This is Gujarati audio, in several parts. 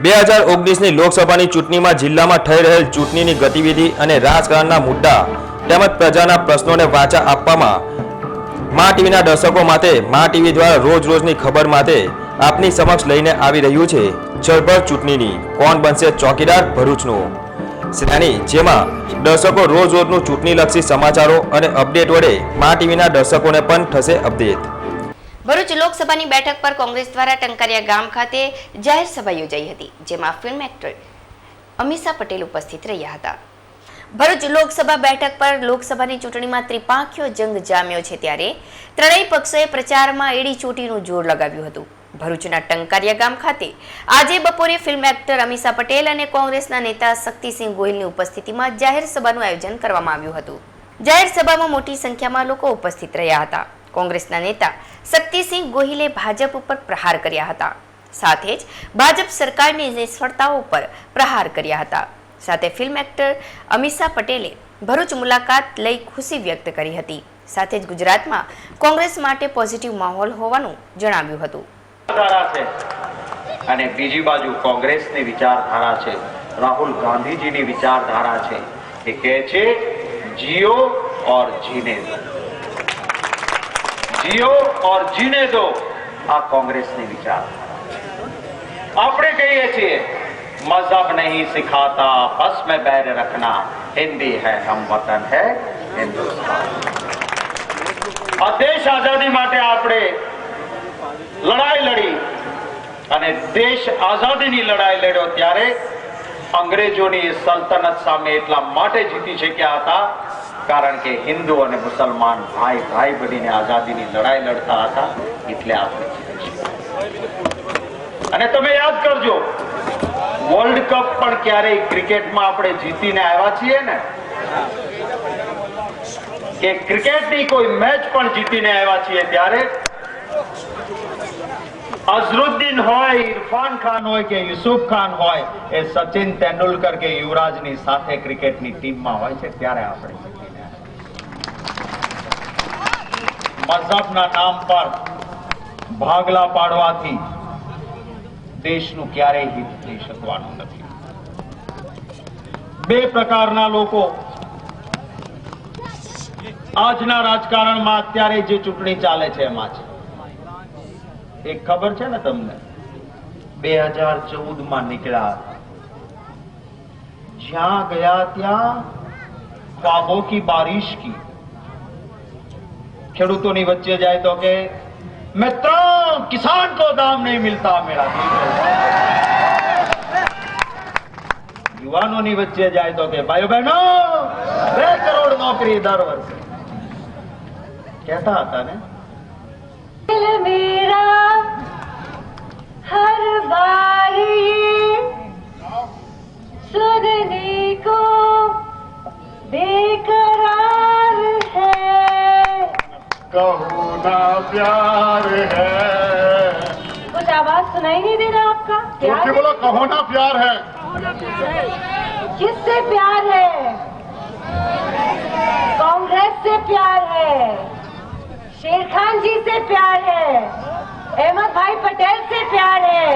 2019ની લોકસભાની ચૂંટણીમાં જિલ્લામાં થઈ રહેલ ચૂંટણીની ગતિવિધિ અને રાજકારણના મુદ્દા તેમજ પ્રજાના પ્રશ્નોને વાચા આપવામાં મા ટીવીના દર્શકો માટે મા ટીવી દ્વારા રોજ-રોજની ખબર માટે આપની સમક્ષ લઈને આવી રહ્યું છે જળભર ચૂંટણીની કોણ બનશે ચોકીદાર ભરૂચનું શ્રેણી, જેમાં દર્શકો રોજ-રોજનું ચૂંટણીલક્ષી સમાચારો અને અપડેટ વડે મા ટીવીના દર્શકોને પણ થશે અપડેટ। ભરૂચ લોકસભાની બેઠક પર કોંગ્રેસ દ્વારા ટંકારિયા ગામ ખાતે જાહેર સભા યોજાઈ હતી, જેમાં ફિલ્મ એક્ટર અમીષા પટેલ ઉપસ્થિત રહ્યા હતા। ભરૂચ લોકસભા બેઠક પર લોકસભાની ચૂંટણીમાં ત્રિપાંખીયો જંગ જામ્યો છે, ત્યારે ત્રણેય પક્ષોએ પ્રચારમાં એડી ચોટીનું જોર લગાવ્યું હતું। ભરૂચના ટંકારિયા ગામ ખાતે આજે બપોરે ફિલ્મ એક્ટર અમીષા પટેલ અને કોંગ્રેસના નેતા શક્તિસિંહ ગોહિલની ઉપસ્થિતિમાં જાહેર સભાનું આયોજન કરવામાં આવ્યું હતું। જાહેર સભામાં મોટી સંખ્યામાં લોકો ઉપસ્થિત રહ્યા હતા। કોંગ્રેસના નેતા શક્તિસિંહ ગોહિલે ભાજપ ઉપર પ્રહાર કર્યા હતા, સાથે જ ભાજપ સરકારની નિષ્ફળતાઓ પર પ્રહાર કર્યા હતા। સાથે ફિલ્મ એક્ટર અમીષા પટેલે ભરૂચ મુલાકાત લઈ ખુશી વ્યક્ત કરી હતી, સાથે જ ગુજરાતમાં કોંગ્રેસ માટે પોઝિટિવ માહોલ હોવાનું જણાવ્યું હતું। અને બીજી બાજુ કોંગ્રેસની વિચારધારા છે, રાહુલ ગાંધીજીની વિચારધારા છે, એ કહે છે जियो और जीने दो, जियो और जीने दो। आ कांग्रेस ने विचार आपने कहिए छे मजहब नहीं सिखाता बस में बैर रखना, हिंदी है हम वतन है हिंदुस्तान। आ देश आजादी माटे आपने लड़ाई लड़ी અને દેશ આઝાદીની લડાઈ લડ્યો ત્યારે અંગ્રેજોની સલ્તનત સામે એટલા માટે જીતી શક્યા હતા કારણ કે હિન્દુ અને મુસલમાન ભાઈ ભાઈ બનીને આઝાદીની લડાઈ લડતા હતા, એટલે આપણે જીતી શક્યા। અને તમે યાદ કરજો, વર્લ્ડ કપ પણ ક્યારેય ક્રિકેટમાં આપણે જીતીને આવ્યા છીએ ને, કે ક્રિકેટની કોઈ મેચ પણ જીતીને આવ્યા છીએ ત્યારે अजरुद्दीन होय, इरफान खान होय के यूसुफ खान होय, ए सचिन तेंडुलकर के युवराजनी साथे क्रिकेटनी टीममां होय छे त्यारे आपणे जीतीने मजहबना नाम पर भागला पाडवाथी देशनुं क्यारेय हित थई शकवानुं नथी। बे प्रकारना लोको आजना राजकारणमां अत्यारे जे चूंटणी चाले छे एमां छे। एक खबर है ना तमने 2014 में निकला, जहां गया त्या ख्वाबों की बारिश की, खेडूतों की वच्चे जाए तो के मित्रों किसान को दाम नहीं मिलता मेरा, युवानों की वच्चे जाए तो के भाइयों बहनों 2 करोड़ नौकरी दर वर्ष, कहता था ने मेरा हर बारी सुनने को बेकरार है, कहो ना प्यार है। कुछ आवाज सुनाई नहीं दे रहा आपका? जोर से बोलो, कहो ना प्यार है। किससे प्यार है? कांग्रेस से प्यार है, शेर खान जी से प्यार है, अहमद भाई पटेल से प्यार है।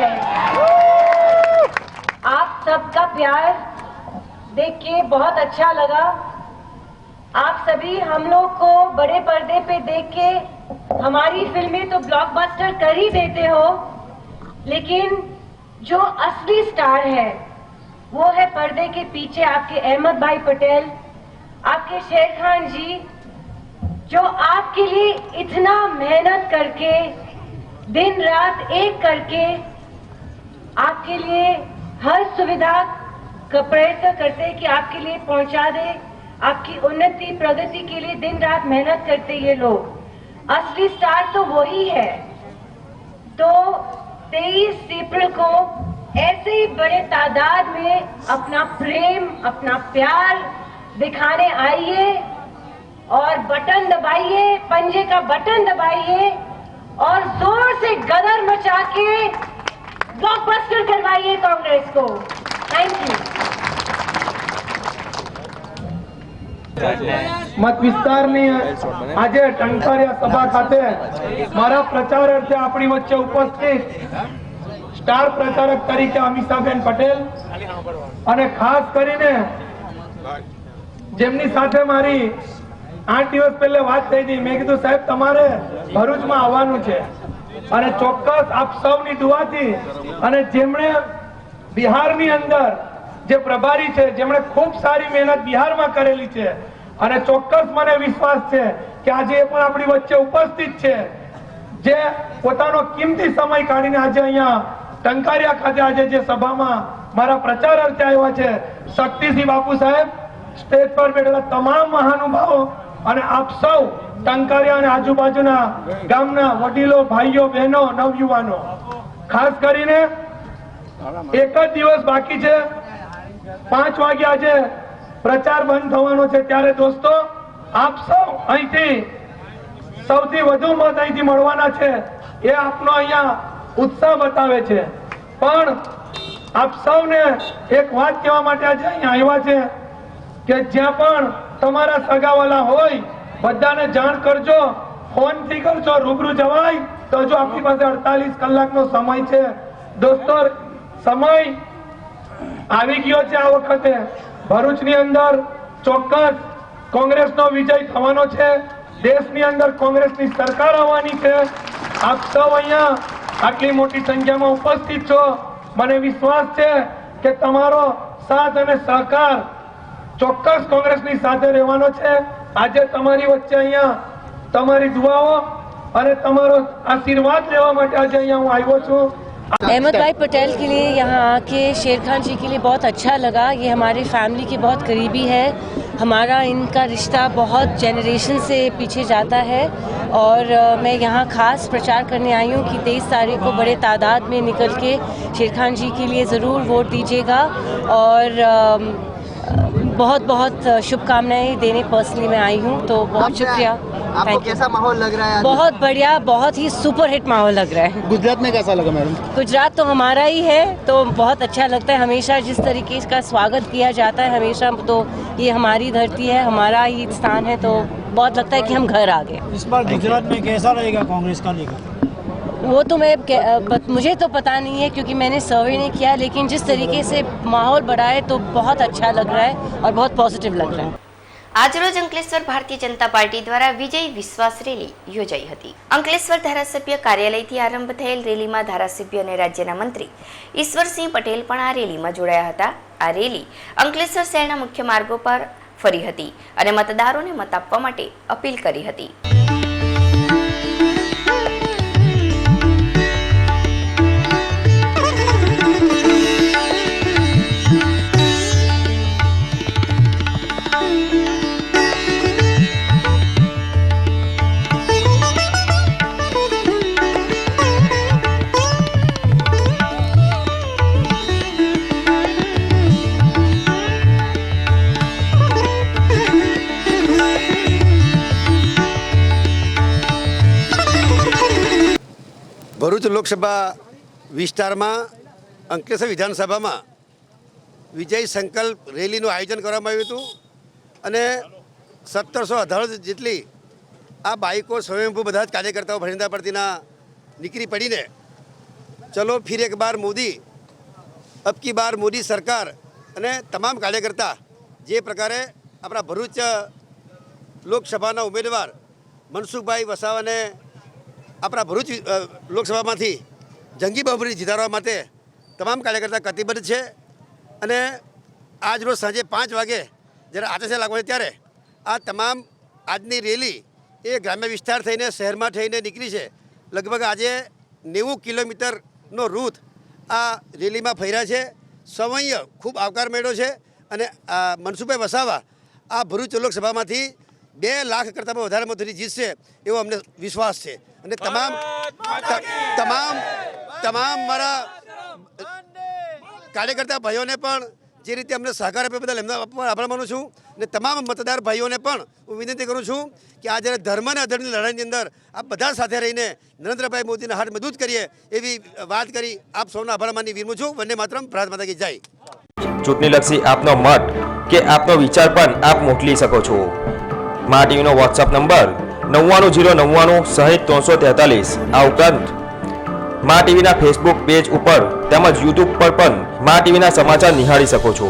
आप सबका प्यार देख के बहुत अच्छा लगा। आप सभी हम लोग को बड़े पर्दे पे देख के हमारी फिल्में तो ब्लॉकबस्टर कर ही देते हो, लेकिन जो असली स्टार है वो है पर्दे के पीछे आपके अहमद भाई पटेल, आपके शेर खान जी, जो आपके लिए इतना मेहनत करके दिन रात एक करके आपके लिए हर सुविधा का प्रयत्न करते कि आपके लिए पहुंचा दे, आपकी उन्नति प्रगति के लिए दिन रात मेहनत करते ये लोग। असली स्टार तो वही है। तो 23 अप्रैल को ऐसे ही बड़े तादाद में अपना प्रेम अपना प्यार दिखाने आइए और बटन दबाइए, पंजे का बटन दबाइए और जोर से गदर मचा के ब्लॉकबस्टर करवाइए कांग्रेस को। Thank you. मत विस्तारनी आज टंकारिया सभा खाते मारा प्रचार अर्थे अपनी वच्चे उपस्थित સ્ટાર પ્રચારક તરીકે અમીષાબેન પટેલ અને ખાસ કરીને જેમની સાથે મારી 8 દિવસ પહેલા વાત થઈ હતી, મેં કીધું સાહેબ તમારે ભરૂચમાં આવવાનું છે અને ચોક્કસ આપ સૌની દુઆથી અને જેમણે બિહારની અંદર જે પ્રભારી છે, જેમણે ખૂબ સારી મહેનત બિહારમાં કરેલી છે અને ચોક્કસ મને વિશ્વાસ છે કે આજે એ પણ આપણી વચ્ચે ઉપસ્થિત છે, જે પોતાનો કિંમતી સમય કાઢીને આજે અહીંયા ટંકારિયા ખાતે આજે જે સભામાં મારા પ્રચાર અર્થે આવ્યા છે, શક્તિસિંહ બાપુ સાહેબ, સ્ટેજ પર બેઠેલા તમામ મહાનુભાવો અને આપ સૌ ટંકારિયા અને આજુબાજુના ગામના વડીલો, ભાઈઓ, બહેનો, નવયુવાનો, ખાસ કરીને એક જ દિવસ બાકી છે, 5 વાગે આજે પ્રચાર બંધ થવાનો છે, ત્યારે દોસ્તો આપ સૌ અહીંથી સૌથી વધુ મત અહીંથી મળવાના છે, એ આપનો અહીંયા ઉત્સાહ બતાવે છે. પણ આપ સૌને એક વાત કહેવા માટે આજે અહીંયા આવ્યા છે કે જ્યાં પણ તમારા સગાવાલા હોય બધાને જાણ કરજો, ફોનથી કરજો, રૂબરૂ જવાય તો જો આપણી પાસે 48 કલાકનો સમય છે. દોસ્તો સમય આવી ગયો છે. આ વખતે ભરૂચની અંદર ચોક્કસ કોંગ્રેસનો વિજય થવાનો છે, દેશની અંદર કોંગ્રેસની સરકાર આવવાની છે. આપ સૌ અહીંયા આટલી મોટી સંખ્યામાં ઉપસ્થિત છો, મને વિશ્વાસ છે કે તમારો સાથ અને સહકાર ચોક્કસ કોંગ્રેસની સાથે રહેવાનો છે. આજે તમારી વચ્ચે અહીંયા તમારી દુઆઓ અને તમારો આશીર્વાદ લેવા માટે આજે અહીંયા હું આવ્યો છું. अहमद भाई पटेल के लिए यहाँ आके शेर खान जी के लिए बहुत अच्छा लगा. ये हमारी फैमिली के बहुत करीबी है. हमारा इनका रिश्ता बहुत जनरेशन से पीछे जाता है और मैं यहाँ खास प्रचार करने आई हूँ कि 23 तारीख को बड़े तादाद में निकल के शेर खान जी के लिए ज़रूर वोट दीजिएगा और बहुत बहुत शुभकामनाएं देने पर्सनली मैं आई हूँ. तो बहुत शुक्रिया. आपको कैसा माहौल लग रहा है आज? बहुत बढ़िया, बहुत ही सुपर हिट माहौल लग रहा है. गुजरात में कैसा लगा मैडम? गुजरात तो हमारा ही है, तो बहुत अच्छा लगता है. हमेशा जिस तरीके का स्वागत किया जाता है, हमेशा तो ये हमारी धरती है, हमारा ही स्थान है, तो बहुत लगता है कि हम घर आ गए. इस बार गुजरात में कैसा रहेगा कांग्रेस का लेकर? वो तो मुझे तो पता नहीं है क्योंकि मैंने सर्वे नहीं किया, लेकिन जिस तरीके से माहौल बढ़ा है तो बहुत अच्छा लग रहा है और बहुत पॉजिटिव लग रहा है. આજરોજ અંકલેશ્વર ભારતીય જનતા પાર્ટી દ્વારા વિજય વિશ્વાસ રેલી યોજાઈ હતી. અંકલેશ્વર ધારાસભ્ય કાર્યાલયથી આરંભ થયેલ રેલીમાં ધારાસભ્ય અને રાજ્યના મંત્રી ઈશ્વરસિંહ પટેલ પણ આ રેલીમાં જોડાયા હતા. આ રેલી અંકલેશ્વર શહેરના મુખ્ય માર્ગો પર ફરી હતી અને મતદારોને મત આપવા માટે અપીલ કરી હતી. ભરૂચ લોકસભા વિસ્તારમાં અંકલેશ્વર વિધાનસભામાં વિજય સંકલ્પ રેલીનું આયોજન કરવામાં આવ્યું હતું અને 1718 જેટલી આ બાઇકો સ્વયંભૂ બધા જ કાર્યકર્તાઓ ભારતીય જનતા પાર્ટીના નીકળી પડીને ચલો ફિર એક બાર મોદી, અબ કી બાર મોદી સરકાર અને તમામ કાર્યકર્તા જે પ્રકારે આપણા ભરૂચ લોકસભાના ઉમેદવાર મનસુખભાઈ વસાવાને આપણા ભરૂચ લોકસભામાંથી જંગી બહુમતી જીતાડવા માટે તમામ કાર્યકર્તા કટિબદ્ધ છે અને આજ રોજ સાંજે 5 વાગે જ્યારે આતશબાજી લાગવાની ત્યારે આ તમામ આજની રેલી એ ગ્રામ્ય વિસ્તાર થઈને શહેરમાં થઈને નીકળી છે. લગભગ આજે 90 કિલોમીટરનો રૂટ આ રેલીમાં ફર્યા છે. સૌએ ખૂબ આવકાર મળ્યો છે અને મનસુખભાઈ વસાવા આ ભરૂચ લોકસભામાંથી 2 લાખ કરતાં પણ વધારે મતોથી જીતશે એવો અમને વિશ્વાસ છે અને તમામ મારા કાર્યકર્તા ભાઈઓને પણ જે રીતે અમને સહકાર આપ્યો બદલ એમનો આભાર માનું છું અને તમામ મતદાર ભાઈઓને પણ હું વિનંતી કરું છું કે આ જ્યારે ધર્મ અને અધર્મની લડાઈની અંદર આપ બધા સાથે રહીને નરેન્દ્રભાઈ મોદીના હાથ મજબૂત કરીએ એવી વાત કરી આપ સૌના આભાર માની વિરમું છું. વંદે માતરમ, ભારત માતા કી જય. ચૂંટણીલક્ષી આપનો મત કે આપનો વિચાર પણ આપ મોકલી શકો છો. મા ટીવીનો વોટ્સઅપ નંબર 9909960343. આ ઉપરાંત મા ટીવીના ફેસબુક પેજ ઉપર તેમજ યુટ્યુબ પર પણ મા ટીવીના સમાચાર નિહાળી શકો છો।